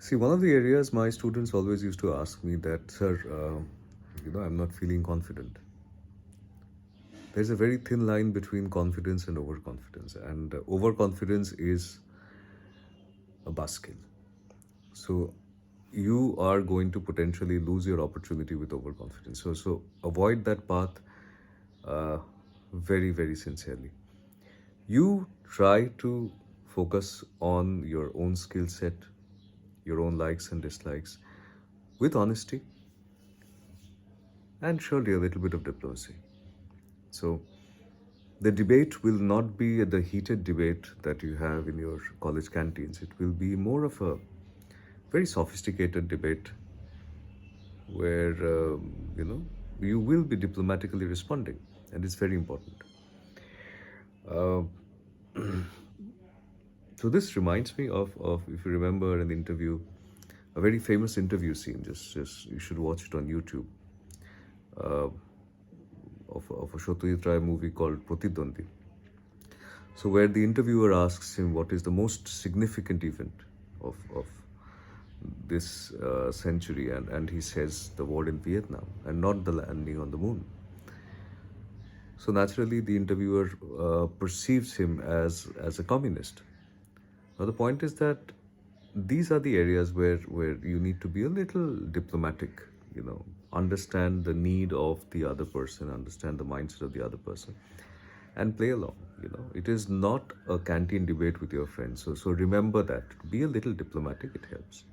See, one of the areas my students always used to ask me that, sir, I'm not feeling confident. There's a very thin line between confidence and overconfidence, and overconfidence is a buzzkill. So you are going to potentially lose your opportunity with overconfidence. So avoid that path very, very sincerely. You try to focus on your own skill set, your own likes and dislikes, with honesty and surely a little bit of diplomacy. So the debate will not be the heated debate that you have in your college canteens. It will be more of a very sophisticated debate where you will be diplomatically responding, and it's very important. Uh, so this reminds me of if you remember an interview, a very famous interview scene. Just you should watch it on YouTube. Uh, of a Satyajit Ray movie called Pratidwandi. So where the interviewer asks him what is the most significant event of this century, and he says the war in Vietnam and not the landing on the moon. So naturally, the interviewer perceives him as a communist. Now the point is that these are the areas where you need to be a little diplomatic, understand the need of the other person, understand the mindset of the other person, and play along. It is not a canteen debate with your friends. So remember that. Be a little diplomatic, it helps.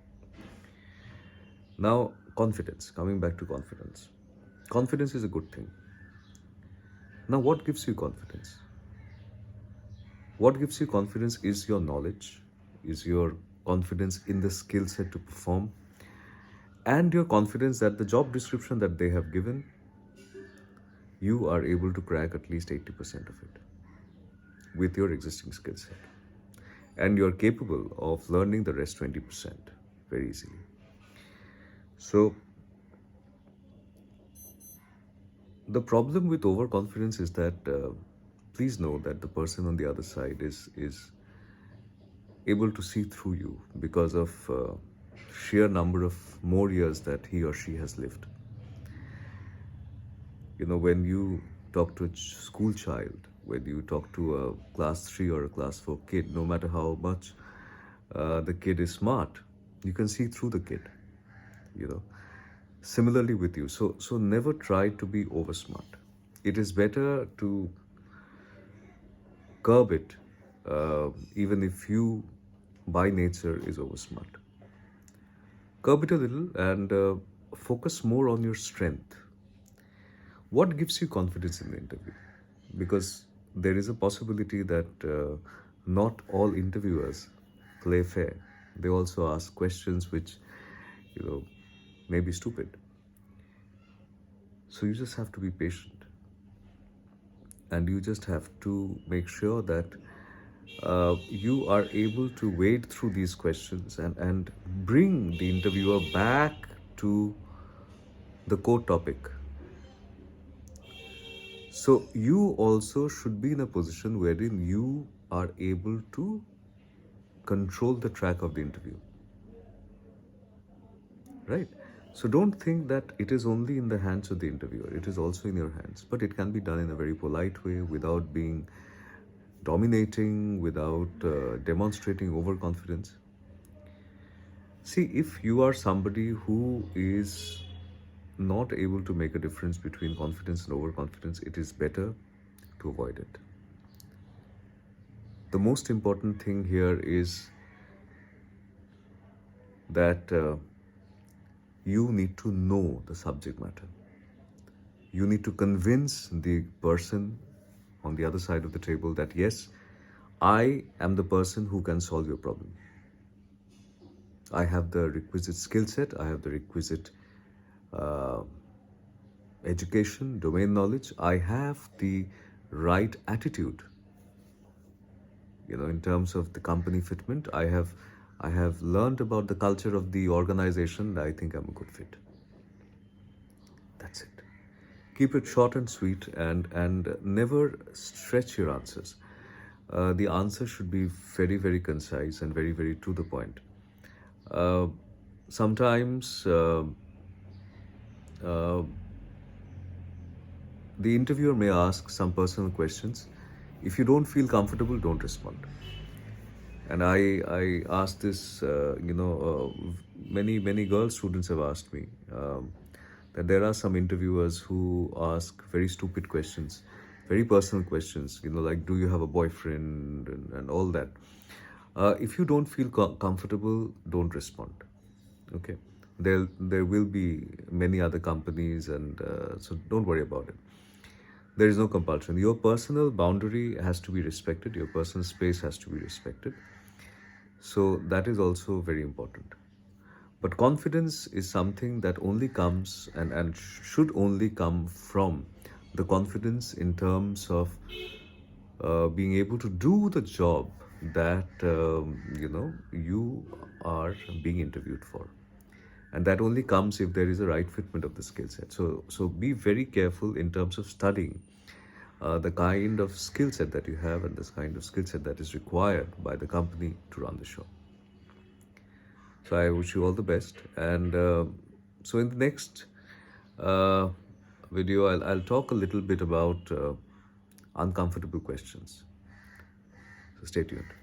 Now, confidence. Coming back to confidence. Confidence is a good thing. Now, what gives you confidence? What gives you confidence is your knowledge, is your confidence in the skill set to perform, and your confidence that the job description that they have given, you are able to crack at least 80% of it with your existing skill set. And you're capable of learning the rest 20% very easily. So, the problem with overconfidence is that please know that the person on the other side is able to see through you because of sheer number of more years that he or she has lived. When you talk to a school child, when you talk to a class 3 or a class 4 kid, no matter how much the kid is smart, you can see through the kid. Similarly with you. So never try to be over smart. It is better to curb it, even if you by nature is over smart. Curb it a little and focus more on your strength. What gives you confidence in the interview? Because there is a possibility that not all interviewers play fair. They also ask questions which, may be stupid. So you just have to be patient. And you just have to make sure that you are able to wade through these questions and bring the interviewer back to the core topic. So you also should be in a position wherein you are able to control the track of the interview. Right? So don't think that it is only in the hands of the interviewer. It is also in your hands. But it can be done in a very polite way without being dominating, without demonstrating overconfidence. See, if you are somebody who is not able to make a difference between confidence and overconfidence, it is better to avoid it. The most important thing here is that you need to know the subject matter. You need to convince the person on the other side of the table that yes, I am the person who can solve your problem. I have the requisite skill set, I have the requisite education, domain knowledge, I have the right attitude. In terms of the company fitment, I have learned about the culture of the organization. I think I'm a good fit. That's it. Keep it short and sweet, and never stretch your answers. The answer should be very, very concise and very, very to the point. Uh, Sometimes uh, the interviewer may ask some personal questions. If you don't feel comfortable, don't respond. And I asked this, many girl students have asked me that there are some interviewers who ask very stupid questions, very personal questions, like do you have a boyfriend and all that. If you don't feel comfortable, don't respond. Okay, there will be many other companies, and so don't worry about it. There is no compulsion. Your personal boundary has to be respected. Your personal space has to be respected. So that is also very important. But confidence is something that only comes and should only come from the confidence in terms of being able to do the job that you are being interviewed for, and that only comes if there is a right fitment of the skill set. So be very careful in terms of studying the kind of skill set that you have and this kind of skill set that is required by the company to run the show. So I wish you all the best. And so in the next uh, video, I'll talk a little bit about uncomfortable questions. So stay tuned.